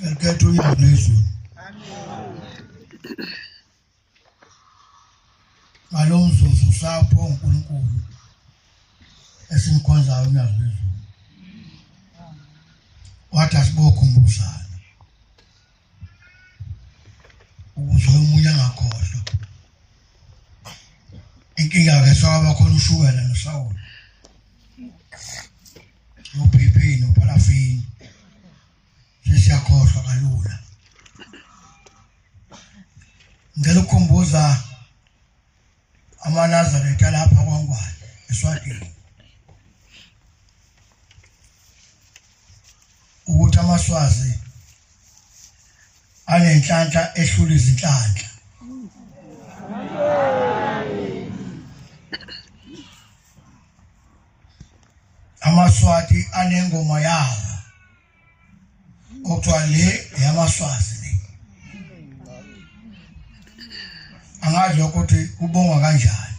Elikhetha uyazi nezulu. Ngalomzuzu usapho uNkulunkulu esimkhonzayo uyazi nezulu. Wathi asibokhumbuzana. Ukuze umunye angakhohlwa. Inkinga ke soba khona ushukela noSawule. No-BP no-parafini. Sesiyakhohlwa kalula. Ngicela ukukhumbuza amaNazaretha lapha kwaNgwane eSwatini. Ukuthi amaSwazi anenhlanhla ehlula izinhlanhla. AmaSwati anengoma yawo. Okuthiwa le yamaSwazi le. Angazi ukuthi kubongwa kanjani.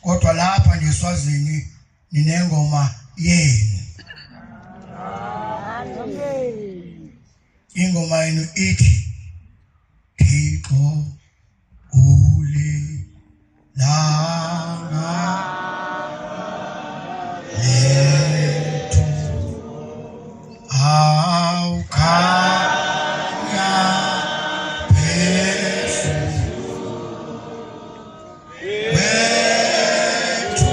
Kodwa lapha nje eSwazini ninengoma yenu. Ingoma yenu ithi Thixo ule langa lethu awukhanya phezulu wethu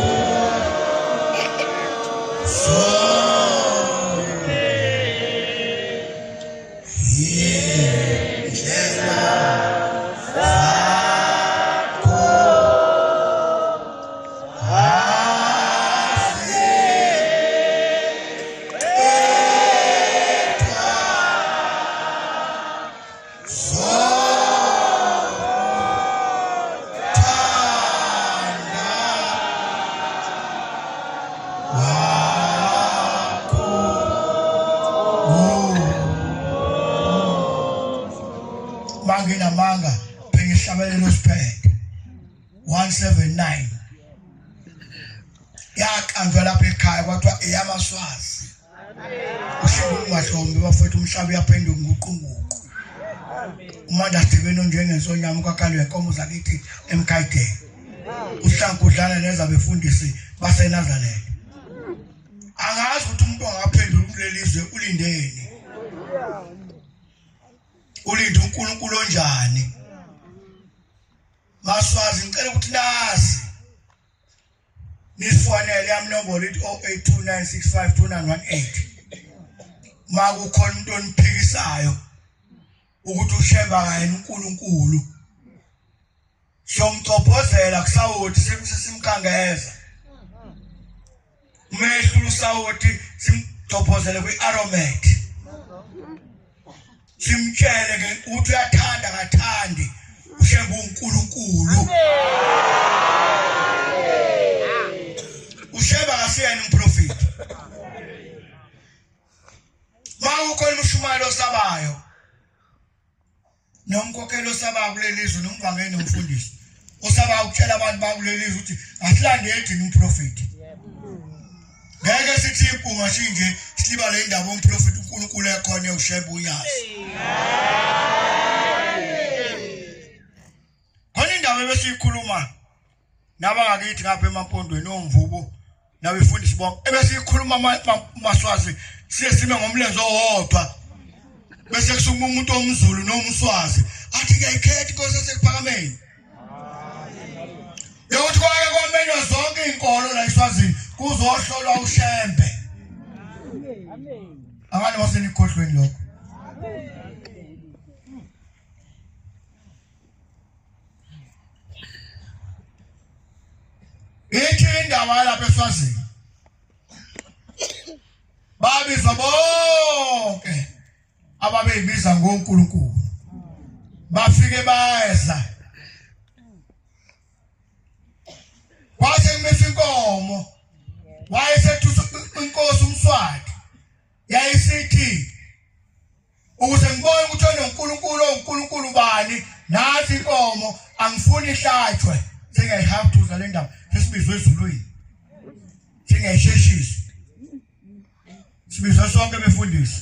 Manga pengishabelelo siphethe 179 yakanjwa lapha ekhaya kwathiwa eyamaSwazi ushiye umahlombe bafethu umhlaba uyaphenduka nguqunguqu umanda Steveno njengensonyama kwakalwe inkomo zakithi eMkayideni uhlankudlana neza befundisi baseNazaretha angazi ukuthi umuntu angaphendula kulelizwe ulindeni ulinde uNkulunkulu onjani maSwazi ngicela ukuthi nazi nisifonele yamnombolo ithi 0829652918 makukhona umuntu oniphikisayo ukuthi ushemba kayena uNkulunkulu somcophozela kuSawoti sesimkangeza umehlulo uSawoti simcophozele kwiAromat simtshele ke ukuthi uyathanda kathandi ushemba uNkulunkulu ushemba kasiyena umprofeti mawukhona umshumalo osabayo nomkhokhelo osabayo kulelizwe nomvangeli nomfundisi osaba ukutshela abantu bakulelizwe ukuthi asilandeli thina umprofeti ngeke sithi impunga shinje siliba le ndaba umprofeti uNkulunkulu ekhona ushemba uyazi khona indawo ebesiyikhuluma nabangakithi ngapha emampondweni omvubo nabefundisi bonke ebesiyikhuluma maSwazi siye sime ngomlenze owodwa bese kusuma umuntu omZulu nomswazi athi ngiyayikhetha inkosi yasePhakameni yokuthi kwake kwamenywa zonke inkolo la eSwazini kuzohlolwa ushembe amen abanye basenikhohlweni lokho ithi indawo lapha eSwazini babiza bonke ababeyibiza ngoNkulunkulu bafike bayeza kwase kumisa inkomo wayesethusa inkosi umSwati yayisithi ukuze ngibone ukuthi uNkulunkulu bani nathi inkomo angifuni ihlatshwe singayihaphuza le ndaba sesibizwe ezulwini singayisheshisi sibizwe sonke befundisi